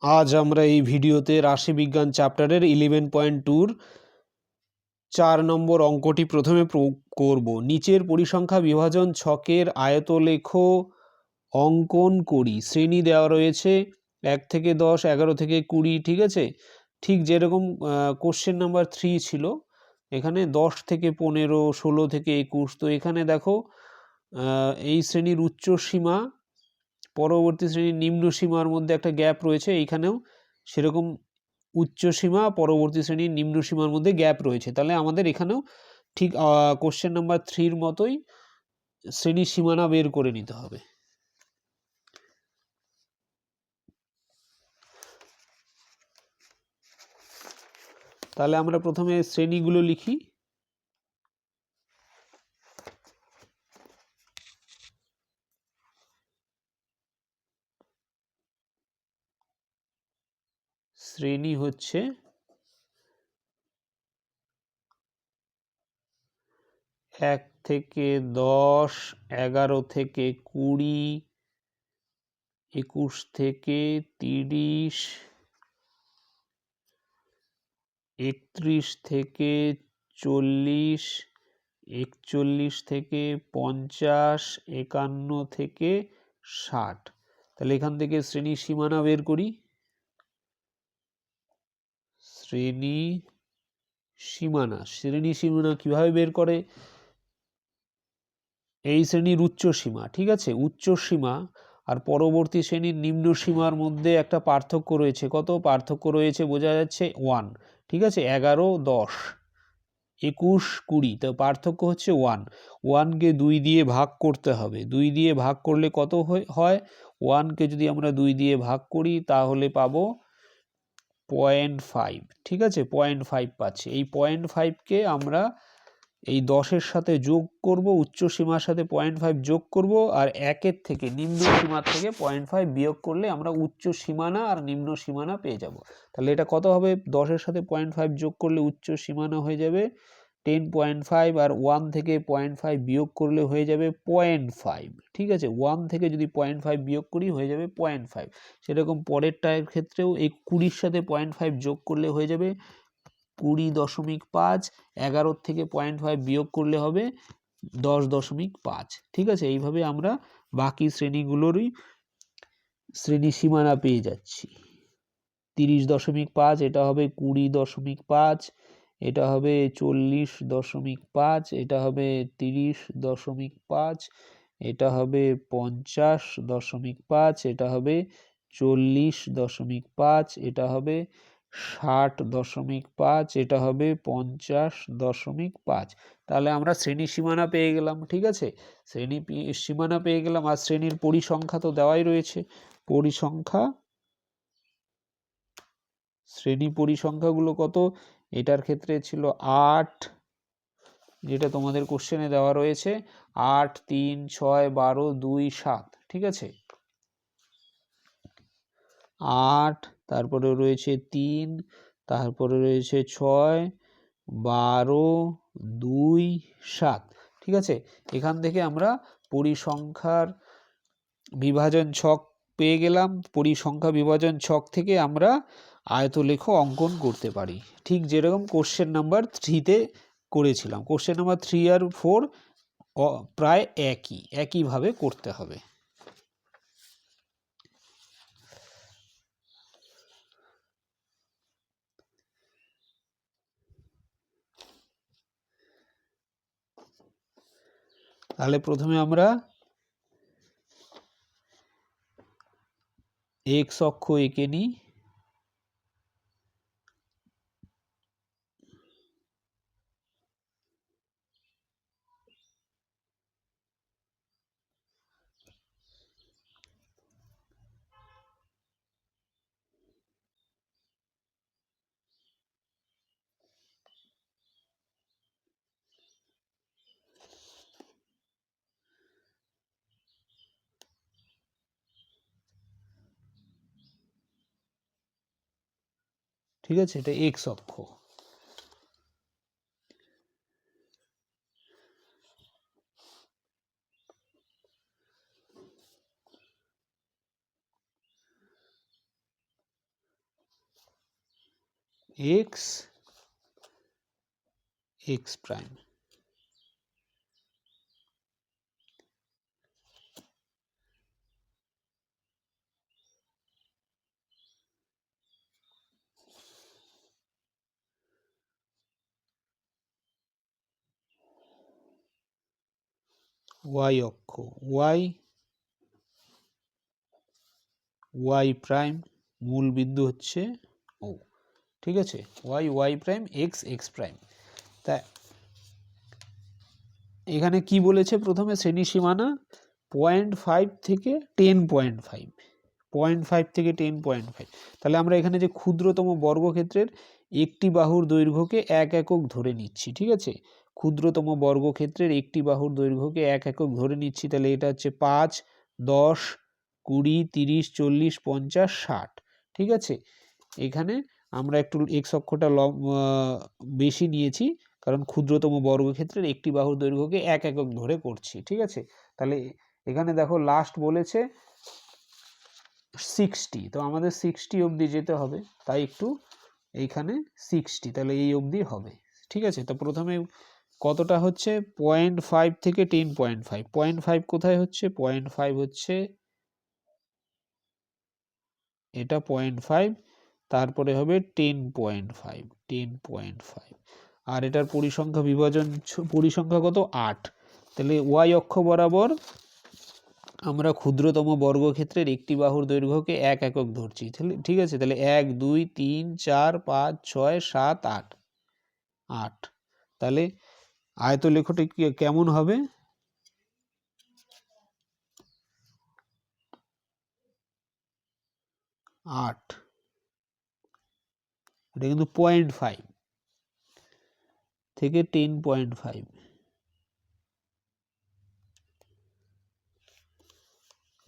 আজ আমরা এই ভিডিওতে রাশিবিজ্ঞান চ্যাপ্টারের 11.2 4 নম্বর অঙ্কটি প্রথমে করব। নিচের পরিসংখ্যা বিভাজন ছকের আয়তলেখ অঙ্কন করি। শ্রেণী দেওয়া রয়েছে 1 থেকে 10, 11 থেকে 20, ঠিক আছে। ঠিক যেরকম কোশ্চেন নাম্বার 3 ছিল, এখানে 10 থেকে 15, 16 থেকে 21। তো এখানে দেখো এই শ্রেণীর উচ্চ সীমা পরবর্তী শ্রেণীর নিম্ন সীমার মধ্যে একটা গ্যাপ রয়েছে, এইখানেও সেরকম উচ্চ সীমা পরবর্তী শ্রেণীর নিম্ন সীমার মধ্যে গ্যাপ রয়েছে। তাহলে আমাদের এখানেও ঠিক কোশ্চেন নাম্বার 3-র মতোই শ্রেণীর সীমানা বের করে নিতে হবে। তাহলে আমরা প্রথমে শ্রেণীগুলো লিখি। শ্রেণী হচ্ছে 1 থেকে 10, 11 থেকে 20, 21 থেকে 30, 31 থেকে 40, 41 থেকে 50, 51 থেকে 60। তাহলে এখান থেকে শ্রেণী সীমানা বের করি। শ্রেণী সীমানা কিভাবে বের করে? এই শ্রেণীর উচ্চ সীমা, ঠিক আছে, উচ্চ সীমা আর পরবর্তী শ্রেণীর নিম্ন সীমার মধ্যে একটা পার্থক্য রয়েছে। কত পার্থক্য রয়েছে বোঝা যাচ্ছে? 1, ঠিক আছে। 11, 10, 21, 20, তো পার্থক্য হচ্ছে 1। 1কে 2 দিয়ে ভাগ করতে হবে। 2 দিয়ে ভাগ করলে কত হয়? 1কে যদি আমরা 2 দিয়ে ভাগ করি তাহলে পাবো 0.5, ঠিক আছে, 0.5 পাচ্ছি। এই 0.5কে আমরা এই 10-এর সাথে যোগ করব, উচ্চ সীমার সাথে 0.5 যোগ করব, আর 1-এর থেকে নিম্ন সীমা থেকে 0.5 বিয়োগ করলে আমরা উচ্চ সীমানা আর নিম্ন সীমানা পেয়ে যাব। তাহলে এটা কত হবে? 10-এর সাথে 0.5 যোগ করলে উচ্চ সীমানা হয়ে যাবে 10.5, আর 1 থেকে 0.5 বিয়োগ করলে হয়ে যাবে 0.5, ঠিক আছে। 1 থেকে যদি 0.5 বিয়োগ করি হয়ে যাবে 0.5। সেরকম পরেরটার ক্ষেত্রেও এই 20-র সাথে 0.5 যোগ করলে হয়ে যাবে 20.5, 11 থেকে 0.5 বিয়োগ করলে হবে 10.5, ঠিক আছে। এইভাবে আমরা বাকি শ্রেণীগুলোরই শ্রেণী সীমানা পেয়ে যাচ্ছি। 30.5, এটা হবে 20.5, এটা হবে 40.5, এটা হবে 30.5, এটা হবে 50.5, এটা হবে 40.5, এটা হবে 60.5, এটা হবে 50.5। তাহলে আমরা শ্রেণী সীমানা পেয়ে গেলাম, ঠিক আছে। শ্রেণী সীমানা পেয়ে গেলাম। আর শ্রেণীর পরিসংখ্যা তো দেওয়াই রয়েছে। শ্রেণী পরিসংখ্যাগুলো কত? এটার ক্ষেত্রে ছিল 8, যেটা তোমাদের কোশ্চেনে দেওয়া রয়েছে 8, 3, 6, 12, 2, 7, ঠিক আছে। 8, তারপরে রয়েছে 3, তারপরে রয়েছে 6, 12, 2, 7, ঠিক আছে। এখান থেকে আমরা পরিসংখ্যার বিভাজন ছক পেয়ে গেলাম। পরিসংখ্যা বিভাজন ছক থেকে আমরা আয়তলেখ অঙ্কন করতে পারি, ঠিক যেরকম কোশ্চেন নাম্বার 3-তে করেছিলাম। কোশ্চেন নাম্বার 3 আর 4 প্রায় একইভাবে করতে হবে। তাহলে প্রথমে আমরা এক্স অক্ষ এঁকে নিই। ঠিক আছে, এটা এক্স অক্ষ। X X prime. ওয়াই অক্ষ ওয়াই ওয়াই প্রাইম, মূল বিন্দু হচ্ছে ও, ঠিক আছে, Y Y prime X X prime. তা এখানে কি বলেছে প্রথমে, শ্রেণী সীমানা 0.5 থেকে 10.5, 0.5 থেকে 10.5। তাহলে আমরা এখানে যে ক্ষুদ্রতম বর্গক্ষেত্রের একটি বাহুর দৈর্ঘ্যকে 1 একক ধরে নিচ্ছি, ঠিক আছে, ক্ষুদ্রতম বর্গক্ষেত্রের একটি বাহুর দৈর্ঘ্যকে 1 একক ধরে নিচ্ছি। তাহলে এটা হচ্ছে 5, 10, 20, 30, 40, 50, 60, ঠিক আছে। এখানে আমরা একটু এক্স অক্ষটা বেশি নিয়েছি, কারণ ক্ষুদ্রতম বর্গক্ষেত্রের একটি বাহুর দৈর্ঘ্যকে 1 একক ধরে করছি, ঠিক আছে। তাহলে এখানে দেখো লাস্ট বলেছে 60, তো আমাদের 60 অবধি যেতে হবে, তাই একটু এইখানে 60, তাহলে এই অবধি হবে, ঠিক আছে। তো প্রথমে কতটা হচ্ছে 0.5 থেকে 10.5, 0.5 কোথায় হচ্ছে, 0.5 হচ্ছে এটা 0.5, তারপরে হবে 10.5, 10.5, আর এটার পরিসংখ্যা বিভাজন পরিসংখ্যা কত 8। তাহলে ওয়াই অক্ষ বরাবর আমরা ক্ষুদ্রতম বর্গক্ষেত্রের একটি বাহুর দৈর্ঘ্যকে 1 একক ধরছি, ঠিক আছে। তাহলে 1, 2, 3, 4, 5, 6, 7, 8, 8। তাহলে আয়তলেখটি কেমন হবে, আট, এটা কিন্তু 0.5 থেকে 10.5,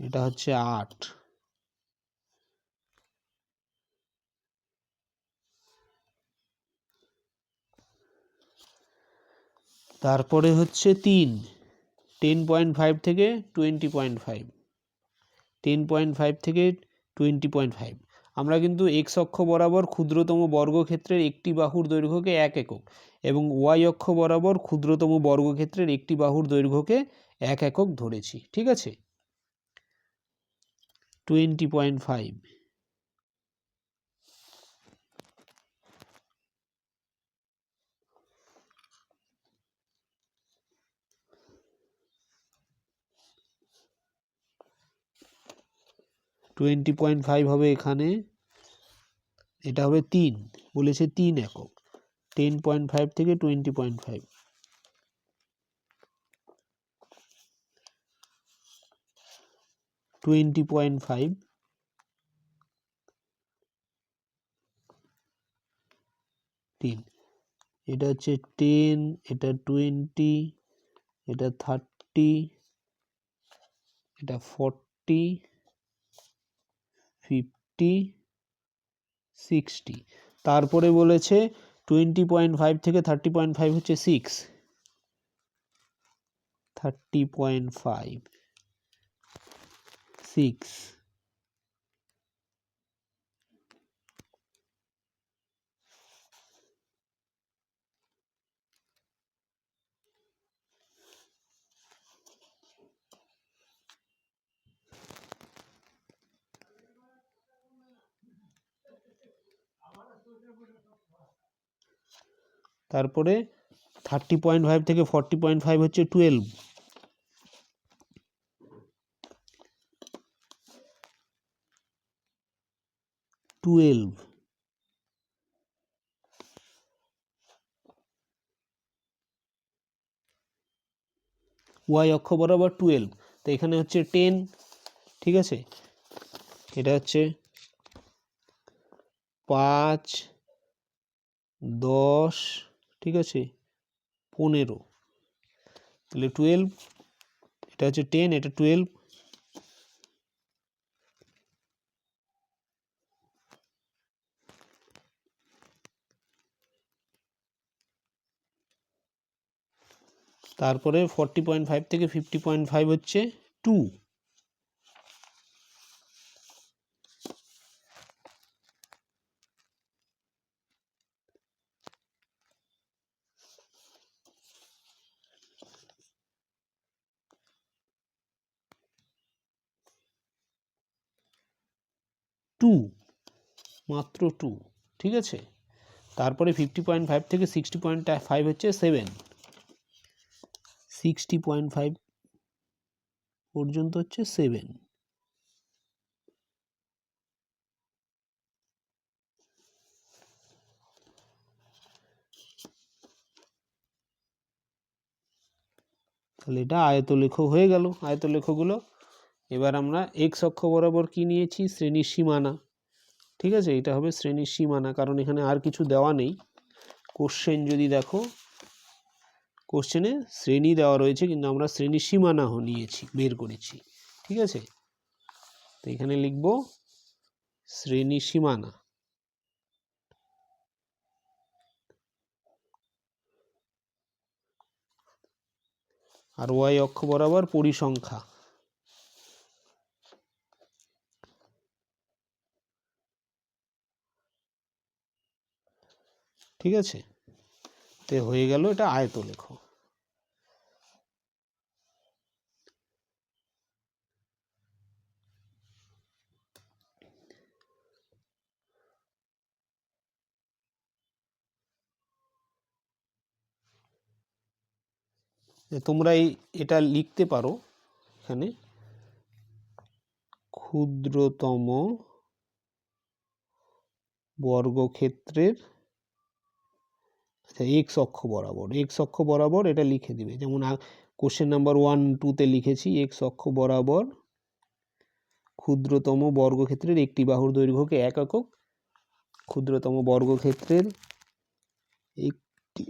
এটা হচ্ছে 8। তারপরে হচ্ছে 3, 10.5 থেকে 20.5, 10.5 থেকে 20.5। আমরা কিন্তু এক্স অক্ষ বরাবর ক্ষুদ্রতম বর্গক্ষেত্রের একটি বাহুর দৈর্ঘ্যকে 1 একক এবং ওয়াই অক্ষ বরাবর ক্ষুদ্রতম বর্গক্ষেত্রের একটি বাহুর দৈর্ঘ্যকে 1 একক ধরেছি, ঠিক আছে। 20.5, হবে এখানে, এটা হবে 3, বলেছে 3 একক, 10.5 থেকে 20.5, 20.5, 3, এটা হচ্ছে 10, এটা 20, এটা 30, এটা 40, 50, 60। তারপরে বলেছে 20.5 থেকে 30.5 হচ্ছে 6, 30.5, 6। তারপরে 30.5 থেকে 40.5 হচ্ছে 12, 12। ওয়াই অক্ষ বরাবর 12, তো এখানে হচ্ছে 10, ঠিক আছে। এটা হচ্ছে 5, 10, ঠিক আছে, 15, তাহলে 12, এটা হচ্ছে 10, এটা 12। তারপরে 40.5 থেকে 50.5 হচ্ছে 2, 2, মাত্র 2, ঠিক আছে। তারপরে 50.5 থেকে 60.5 হচ্ছে 7, 60.5 পর্যন্ত হচ্ছে 7। তাহলে এটা আয়তলেখ হয়ে গেল। আয়তলেখগুলো এবার আমরা এক্স অক্ষ বরাবর কি নিয়েছি, শ্রেণীর সীমানা, ঠিক আছে। এটা হবে শ্রেণীর সীমানা, কারণ এখানে আর কিছু দেওয়া নেই। কোশ্চেন যদি দেখো, কোশ্চেনে শ্রেণী দেওয়া রয়েছে, কিন্তু আমরা শ্রেণীর সীমানা নিয়েছি, বের করেছি, ঠিক আছে। তো এখানে লিখব শ্রেণী সীমানা। আর ওয়াই অক্ষ বরাবর পরিসংখ্যা, ঠিক আছে। তো হয়ে গেল এটা আয়তলেখ। তোমরা এটা লিখতে পারো এখানে, ক্ষুদ্রতম বর্গক্ষেত্রের, আচ্ছা এক্স অক্ষ বরাবর, এক্স অক্ষ বরাবর এটা লিখে দিবে। যেমন কোশ্চেন নাম্বার 1, 2-তে লিখেছি, এক্স অক্ষ বরাবর ক্ষুদ্রতম বর্গক্ষেত্রের একটি বাহুর দৈর্ঘ্যকে 1 একক, ক্ষুদ্রতম বর্গক্ষেত্রের একটি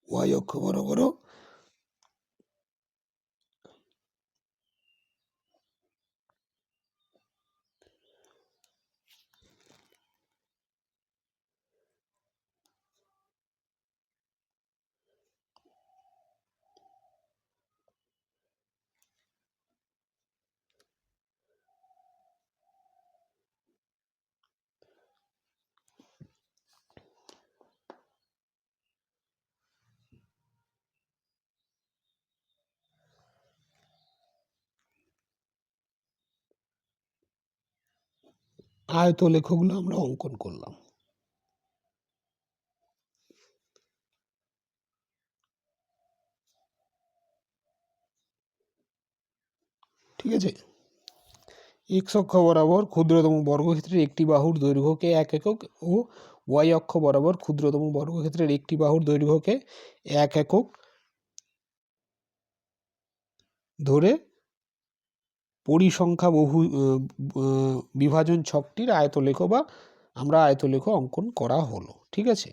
ওয়াই অক্ষ বরাবর আয়তলেখগুলো আমরা অঙ্কন করলাম, ঠিক আছে। এক্স অক্ষ বরাবর ক্ষুদ্রতম বর্গক্ষেত্রের একটি বাহুর দৈর্ঘ্যকে 1 একক ও ওয়াই অক্ষ বরাবর ক্ষুদ্রতম বর্গক্ষেত্রের একটি বাহুর দৈর্ঘ্যকে 1 একক ধরে পরিসংখ্যা বহু বিভাজন ছকটির আয়তলেখ বা আমরা আয়তলেখ অঙ্কন করা হলো, ঠিক আছে।